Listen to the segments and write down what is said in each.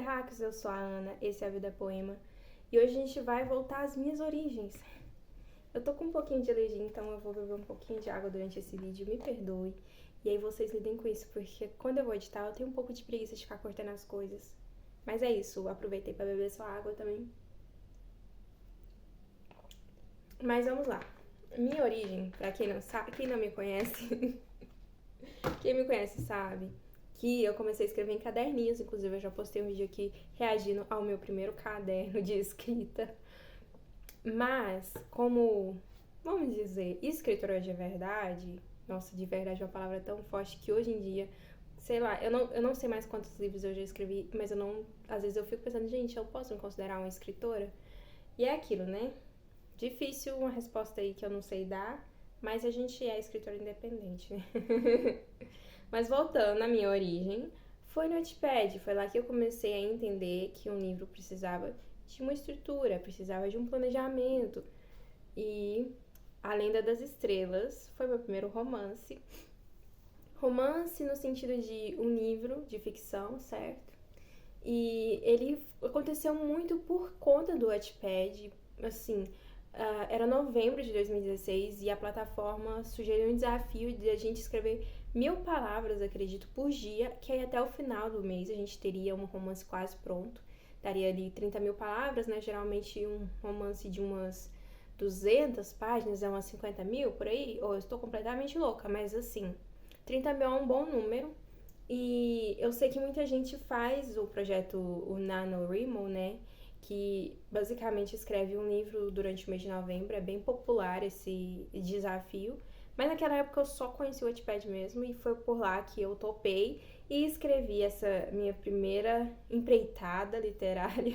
Terráqueos, eu sou a Ana, esse é a Vida Poema. E hoje a gente vai voltar às minhas origens. Eu tô com um pouquinho de alergia, então eu vou beber um pouquinho de água durante esse vídeo, me perdoe. E aí vocês lidem com isso, porque quando eu vou editar eu tenho um pouco de preguiça de ficar cortando as coisas. Mas é isso, aproveitei pra beber sua água também. Mas vamos lá. Minha origem, pra quem não sabe, quem não me conhece, quem me conhece sabe que eu comecei a escrever em caderninhos, inclusive eu já postei um vídeo aqui reagindo ao meu primeiro caderno de escrita. Mas, como, vamos dizer, escritora de verdade, nossa, de verdade é uma palavra tão forte que hoje em dia, sei lá, eu não sei mais quantos livros eu já escrevi, mas às vezes eu fico pensando, gente, eu posso me considerar uma escritora? E é aquilo, né? Difícil uma resposta aí que eu não sei dar, mas a gente é escritora independente, né? Mas voltando na minha origem, foi no Wattpad, foi lá que eu comecei a entender que um livro precisava de uma estrutura, precisava de um planejamento. E A Lenda das Estrelas foi meu primeiro romance. Romance no sentido de um livro de ficção, certo? E ele aconteceu muito por conta do Wattpad, assim, era novembro de 2016 e a plataforma sugeriu um desafio de a gente escrever 1000 palavras, acredito, por dia, que aí até o final do mês a gente teria um romance quase pronto. Daria ali 30 mil palavras, né? Geralmente um romance de umas 200 páginas é umas 50 mil, por aí. Ou eu estou completamente louca, mas assim, 30 mil é um bom número. E eu sei que muita gente faz o projeto, o NaNoWriMo, né? Que basicamente escreve um livro durante o mês de novembro. É bem popular esse desafio. Mas naquela época eu só conheci o Wattpad mesmo e foi por lá que eu topei e escrevi essa minha primeira empreitada literária.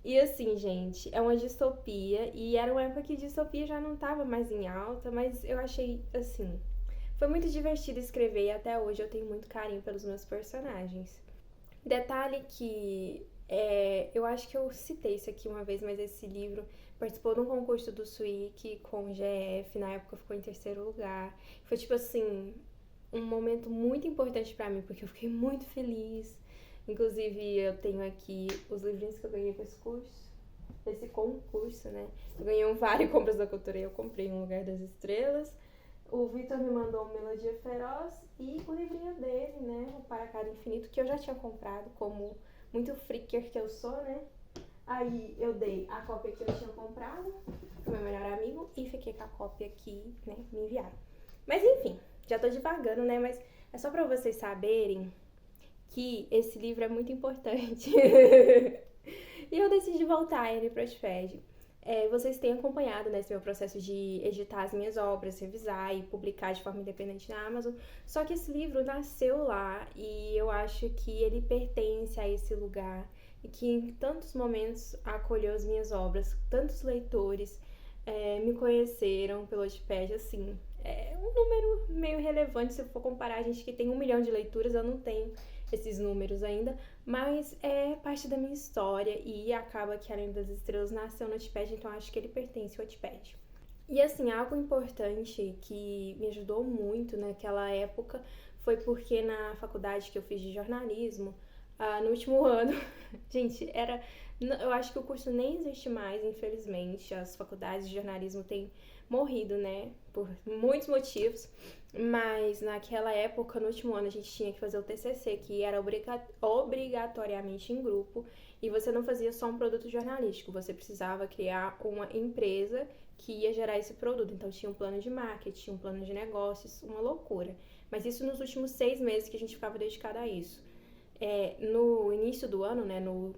E assim, gente, é uma distopia e era uma época que distopia já não tava mais em alta, mas eu achei, assim, foi muito divertido escrever e até hoje eu tenho muito carinho pelos meus personagens. Detalhe que eu acho que eu citei isso aqui uma vez, mas esse livro participou de um concurso do SWIC com o GF, na época ficou em terceiro lugar. Foi tipo assim, um momento muito importante pra mim, porque eu fiquei muito feliz. Inclusive, eu tenho aqui os livrinhos que eu ganhei com esse concurso, né? Eu ganhei um Vale Compras da Cultura e eu comprei Um Lugar das Estrelas. O Vitor me mandou uma Melodia Feroz e o livrinho dele, né? O Para Cada Infinito, que eu já tinha comprado, como muito freaker que eu sou, né? Aí eu dei a cópia que eu tinha comprado pro meu melhor amigo e fiquei com a cópia aqui, né? Me enviaram. Mas enfim, já tô divagando, né? Mas é só pra vocês saberem que esse livro é muito importante. E eu decidi voltar ele pro Wattpad. Vocês têm acompanhado nesse meu processo de editar as minhas obras, revisar e publicar de forma independente na Amazon. Só que esse livro nasceu lá e eu acho que ele pertence a esse lugar e que em tantos momentos acolheu as minhas obras, tantos leitores me conheceram pelo Wattpad, assim. É um número meio relevante se for comparar a gente que tem 1 milhão de leituras, eu não tenho esses números ainda, mas é parte da minha história e acaba que A Lenda das Estrelas nasceu no Wattpad, então acho que ele pertence ao Wattpad. E assim, algo importante que me ajudou muito naquela época foi porque na faculdade que eu fiz de jornalismo, no último ano, gente, eu acho que o curso nem existe mais, infelizmente. As faculdades de jornalismo têm morrido, né? Por muitos motivos. Mas naquela época, no último ano, a gente tinha que fazer o TCC, que era obrigatoriamente em grupo. E você não fazia só um produto jornalístico, você precisava criar uma empresa que ia gerar esse produto. Então tinha um plano de marketing, um plano de negócios, uma loucura. Mas isso nos últimos 6 meses que a gente ficava dedicado a isso. No início do ano, né, no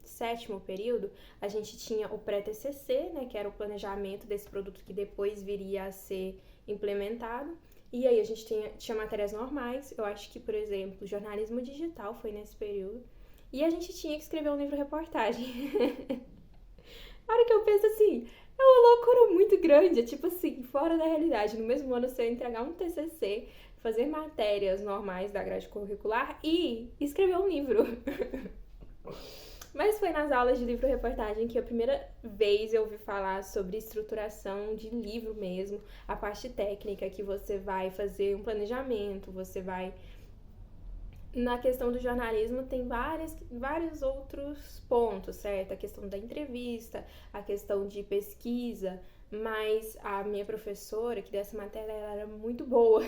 7º período, a gente tinha o pré-TCC, né, que era o planejamento desse produto que depois viria a ser implementado. E aí a gente tinha matérias normais, eu acho que, por exemplo, jornalismo digital foi nesse período. E a gente tinha que escrever um livro-reportagem. A hora que eu penso assim, é uma loucura muito grande, é tipo assim, fora da realidade. No mesmo ano você entregar um TCC, fazer matérias normais da grade curricular e escrever um livro. Mas foi nas aulas de livro-reportagem que a primeira vez eu ouvi falar sobre estruturação de livro mesmo, a parte técnica, que você vai fazer um planejamento, você vai Na questão do jornalismo tem vários outros pontos, certo? A questão da entrevista, a questão de pesquisa, mas a minha professora que dessa matéria ela era muito boa.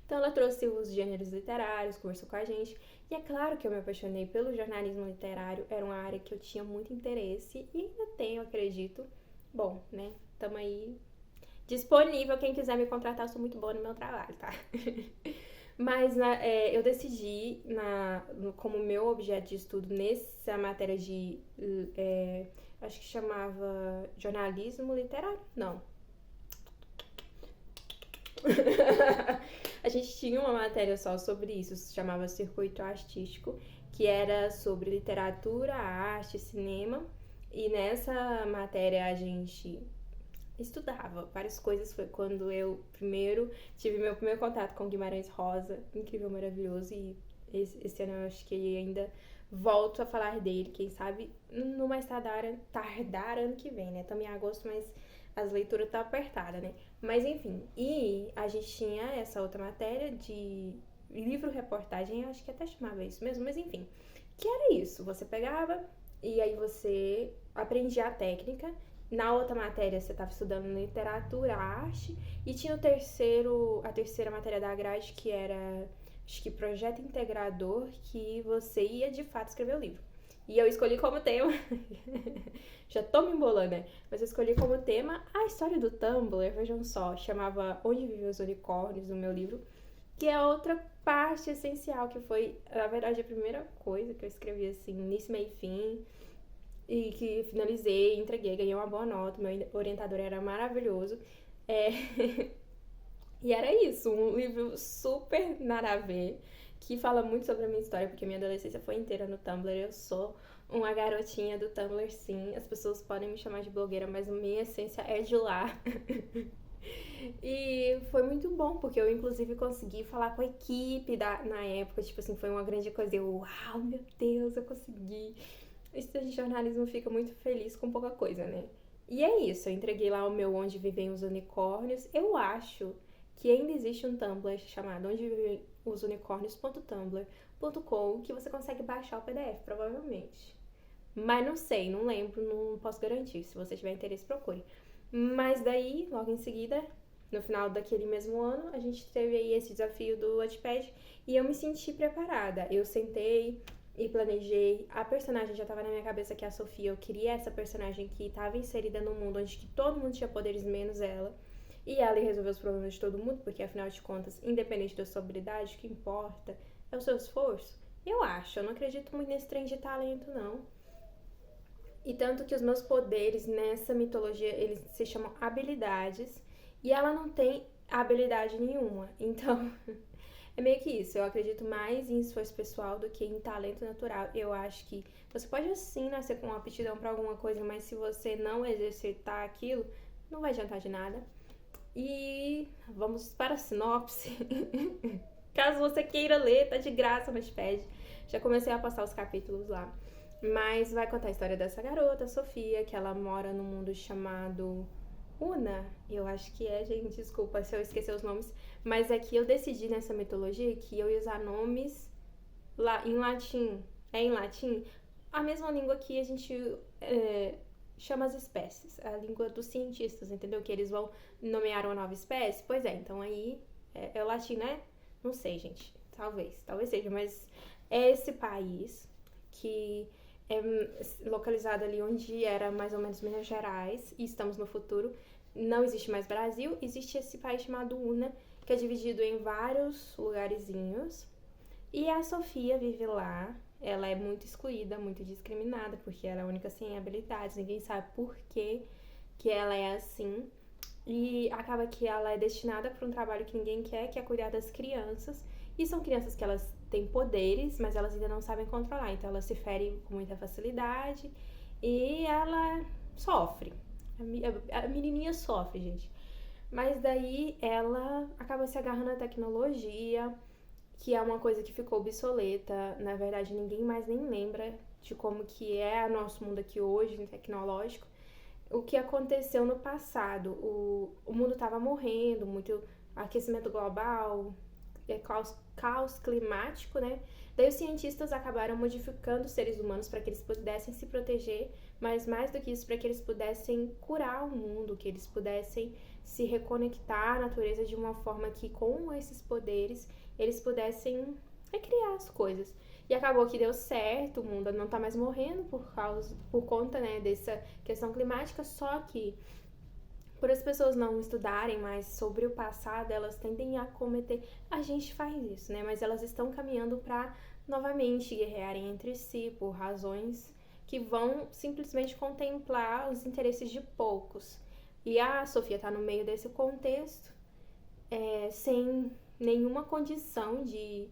Então ela trouxe os gêneros literários, conversou com a gente. E é claro que eu me apaixonei pelo jornalismo literário, era uma área que eu tinha muito interesse e ainda tenho, acredito. Bom, né? Tamo aí disponível, quem quiser me contratar, eu sou muito boa no meu trabalho, tá? Mas eu decidi, como meu objeto de estudo nessa matéria de. Acho que chamava jornalismo literário? Não. A gente tinha uma matéria só sobre isso, se chamava Circuito Artístico, que era sobre literatura, arte, cinema. E nessa matéria a gente estudava várias coisas. Foi quando eu primeiro tive meu primeiro contato com Guimarães Rosa, incrível, maravilhoso. E esse ano eu acho que ainda volto a falar dele, quem sabe no mais tardar ano que vem, né? Estamos em agosto, mas as leituras tá apertada, né? Mas enfim, e a gente tinha essa outra matéria de livro-reportagem, acho que até chamava isso mesmo, mas enfim, que era isso, você pegava e aí você aprendia a técnica. Na outra matéria você estava estudando literatura, arte, e tinha a terceira matéria da grade, que era, acho que projeto integrador, que você ia de fato escrever o livro. E eu escolhi como tema, já tô me embolando, né? Mas eu escolhi como tema a história do Tumblr, vejam só, chamava Onde Vivem os Unicórnios, no meu livro, que é outra parte essencial, que foi, na verdade, a primeira coisa que eu escrevi, assim, início, meio e fim, e que finalizei, entreguei, ganhei uma boa nota, meu orientador era maravilhoso. É... e era isso, um livro super nada a ver, que fala muito sobre a minha história, porque minha adolescência foi inteira no Tumblr. Eu sou uma garotinha do Tumblr, sim. As pessoas podem me chamar de blogueira, mas a minha essência é de lá. E foi muito bom, porque eu inclusive consegui falar com a equipe na época, tipo assim, foi uma grande coisa. Eu, uau, meu Deus, eu consegui. O estudante de jornalismo fica muito feliz com pouca coisa, né? E é isso, eu entreguei lá o meu Onde Vivem os Unicórnios. Eu acho que ainda existe um Tumblr chamado Onde Vivem os Unicórnios.tumblr.com, que você consegue baixar o PDF, provavelmente. Mas não sei, não lembro, não posso garantir. Se você tiver interesse, procure. Mas daí, logo em seguida, no final daquele mesmo ano, a gente teve aí esse desafio do Wattpad e eu me senti preparada. Eu sentei e planejei. A personagem já estava na minha cabeça, que é a Sofia. Eu queria essa personagem que estava inserida no mundo onde que todo mundo tinha poderes menos ela. E ela ia resolver os problemas de todo mundo, porque afinal de contas, independente da sua habilidade, o que importa é o seu esforço. Eu não acredito muito nesse trem de talento, não. E tanto que os meus poderes nessa mitologia, eles se chamam habilidades, e ela não tem habilidade nenhuma. Então, é meio que isso. Eu acredito mais em esforço pessoal do que em talento natural. Eu acho que você pode sim nascer com aptidão para alguma coisa, mas se você não exercitar aquilo, não vai adiantar de nada. E vamos para a sinopse. Caso você queira ler, tá de graça no Wattpad. Já comecei a passar os capítulos lá. Mas vai contar a história dessa garota, Sofia, que ela mora num mundo chamado Una. Eu acho que é, gente, desculpa se eu esquecer os nomes. Mas é que eu decidi nessa mitologia que eu ia usar nomes lá em latim. É em latim a mesma língua que a gente chama as espécies. A língua dos cientistas, entendeu? Que eles vão nomear uma nova espécie. Pois é, então aí é o latim, né? Não sei, gente. Talvez seja, mas é esse país que é localizado ali onde era mais ou menos Minas Gerais, e estamos no futuro. Não existe mais Brasil, existe esse país chamado Una, que é dividido em vários lugarzinhos. E a Sofia vive lá. Ela é muito excluída, muito discriminada, porque ela é a única sem habilidades. Ninguém sabe por que ela é assim. E acaba que ela é destinada para um trabalho que ninguém quer, que é cuidar das crianças. E são crianças que elas têm poderes, mas elas ainda não sabem controlar. Então elas se ferem com muita facilidade e ela sofre. A menininha sofre, gente. Mas daí ela acaba se agarrando à tecnologia, que é uma coisa que ficou obsoleta. Na verdade, ninguém mais nem lembra de como que é o nosso mundo aqui hoje, tecnológico. O que aconteceu no passado. O mundo estava morrendo, muito aquecimento global, caos climático, né? Daí os cientistas acabaram modificando os seres humanos para que eles pudessem se proteger, mas mais do que isso, para que eles pudessem curar o mundo, que eles pudessem se reconectar à natureza de uma forma que, com esses poderes, eles pudessem recriar as coisas. E acabou que deu certo, o mundo não tá mais morrendo por conta, né, dessa questão climática, só que por as pessoas não estudarem mais sobre o passado, elas tendem a cometer. A gente faz isso, né? Mas elas estão caminhando para novamente guerrearem entre si por razões que vão simplesmente contemplar os interesses de poucos. E a Sofia tá no meio desse contexto, sem nenhuma condição de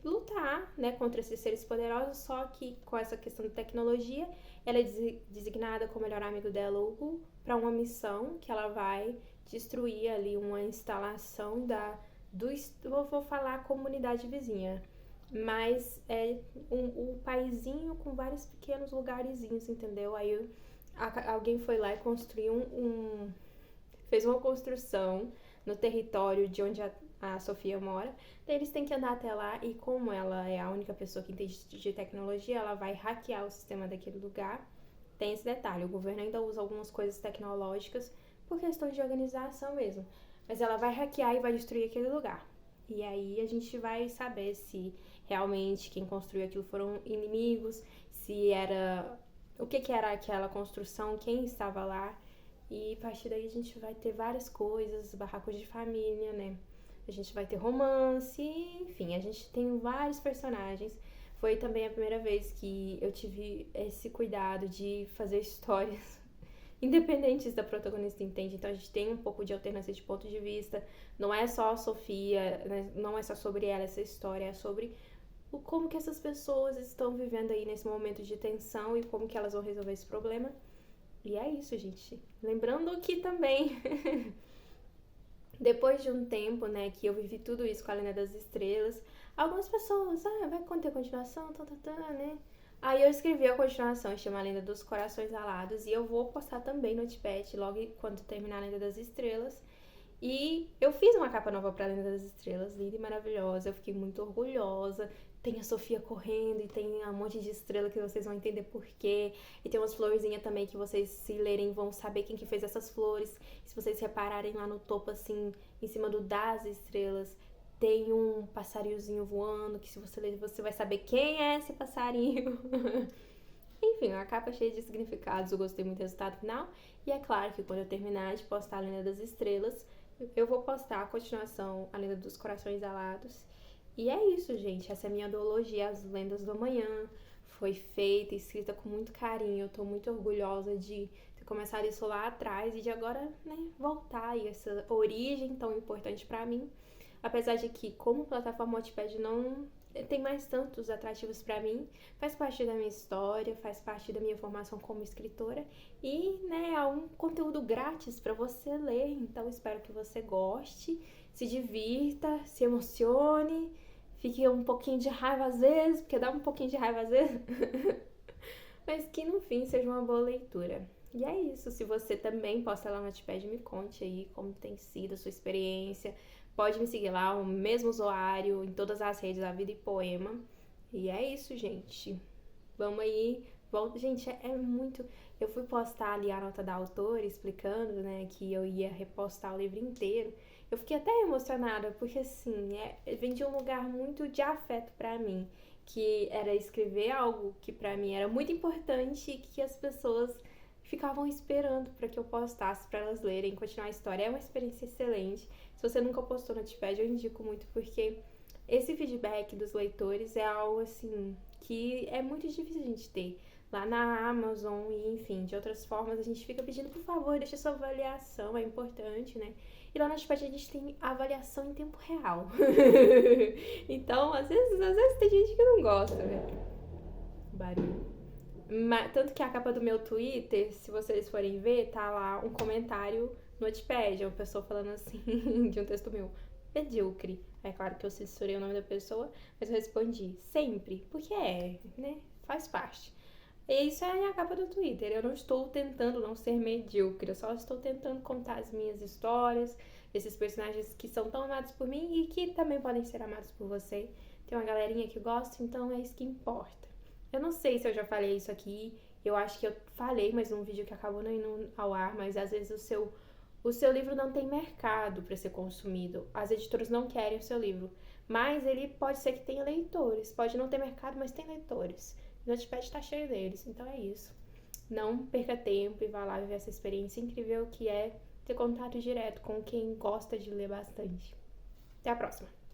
lutar, né, contra esses seres poderosos, só que com essa questão da tecnologia, ela é designada como melhor amigo dela, Hugo, para uma missão que ela vai destruir ali uma instalação vou falar comunidade vizinha, mas é um paizinho com vários pequenos lugarzinhos, entendeu? Aí alguém foi lá e construiu fez uma construção no território de onde a Sofia mora. Daí eles têm que andar até lá e, como ela é a única pessoa que entende de tecnologia, ela vai hackear o sistema daquele lugar. Tem esse detalhe, o governo ainda usa algumas coisas tecnológicas por questão de organização mesmo. Mas ela vai hackear e vai destruir aquele lugar. E aí a gente vai saber se realmente quem construiu aquilo foram inimigos, se era... o que era aquela construção, quem estava lá. E a partir daí a gente vai ter várias coisas, barracos de família, né? A gente vai ter romance, enfim, a gente tem vários personagens. Foi também a primeira vez que eu tive esse cuidado de fazer histórias independentes da protagonista, entende? Então a gente tem um pouco de alternância de ponto de vista. Não é só a Sofia, né? Não é só sobre ela essa história, é sobre como que essas pessoas estão vivendo aí nesse momento de tensão e como que elas vão resolver esse problema. E é isso, gente. Lembrando que também, depois de um tempo, né, que eu vivi tudo isso com a Lenda das Estrelas, algumas pessoas, vai conter continuação, né? Aí eu escrevi a continuação, chama A Lenda dos Corações Alados, e eu vou postar também no Wattpad logo quando terminar a Lenda das Estrelas. E eu fiz uma capa nova pra Lenda das Estrelas, linda e maravilhosa, eu fiquei muito orgulhosa. Tem a Sofia correndo e tem um monte de estrela que vocês vão entender por quê. E tem umas florzinhas também que vocês, se lerem, vão saber quem que fez essas flores. Se vocês repararem lá no topo, assim, em cima do das estrelas, tem um passarinhozinho voando, que se você ler, você vai saber quem é esse passarinho. Enfim, uma capa cheia de significados, eu gostei muito do resultado final. E é claro que quando eu terminar de postar a Lenda das Estrelas, eu vou postar a continuação, a Lenda dos Corações Alados. E é isso, gente. Essa é a minha duologia, As Lendas do Amanhã. Foi feita, escrita com muito carinho. Eu tô muito orgulhosa de ter começado isso lá atrás e de agora, né, voltar aí essa origem tão importante pra mim. Apesar de que, como plataforma Wattpad não tem mais tantos atrativos pra mim, faz parte da minha história, faz parte da minha formação como escritora e, né, é um conteúdo grátis pra você ler. Então, espero que você goste, se divirta, se emocione, fique um pouquinho de raiva às vezes, porque dá um pouquinho de raiva às vezes, mas que no fim seja uma boa leitura. E é isso, se você também posta lá no Wattpad, me conte aí como tem sido a sua experiência. Pode me seguir lá, o mesmo usuário, em todas as redes, A Vida e Poema. E é isso, gente. Vamos aí. Gente, é muito... Eu fui postar ali a nota da autora, explicando, né, que eu ia repostar o livro inteiro. Eu fiquei até emocionada, porque, assim, vem de um lugar muito de afeto pra mim. Que era escrever algo que pra mim era muito importante e que as pessoas ficavam esperando para que eu postasse, para elas lerem, continuar a história. É uma experiência excelente. Se você nunca postou no Wattpad, eu indico muito, porque esse feedback dos leitores é algo, assim, que é muito difícil a gente ter. Lá na Amazon e, enfim, de outras formas, a gente fica pedindo, por favor, deixa sua avaliação, é importante, né? E lá no Wattpad a gente tem avaliação em tempo real. Então, às vezes tem gente que não gosta, né? Barulho. Tanto que a capa do meu Twitter, se vocês forem ver, tá lá um comentário no Wattpad, uma pessoa falando assim, de um texto meu, medíocre. É claro que eu censurei o nome da pessoa, mas eu respondi, sempre, porque né, faz parte. E isso é a capa do Twitter, eu não estou tentando não ser medíocre, eu só estou tentando contar as minhas histórias, esses personagens que são tão amados por mim e que também podem ser amados por você. Tem uma galerinha que gosta, então é isso que importa. Eu não sei se eu já falei isso aqui, eu acho que eu falei, mas num vídeo que acabou não indo ao ar, mas às vezes o seu livro não tem mercado para ser consumido. As editoras não querem o seu livro, mas ele pode ser que tenha leitores. Pode não ter mercado, mas tem leitores. O Notepad está cheio deles, então é isso. Não perca tempo e vá lá viver essa experiência incrível que é ter contato direto com quem gosta de ler bastante. Até a próxima!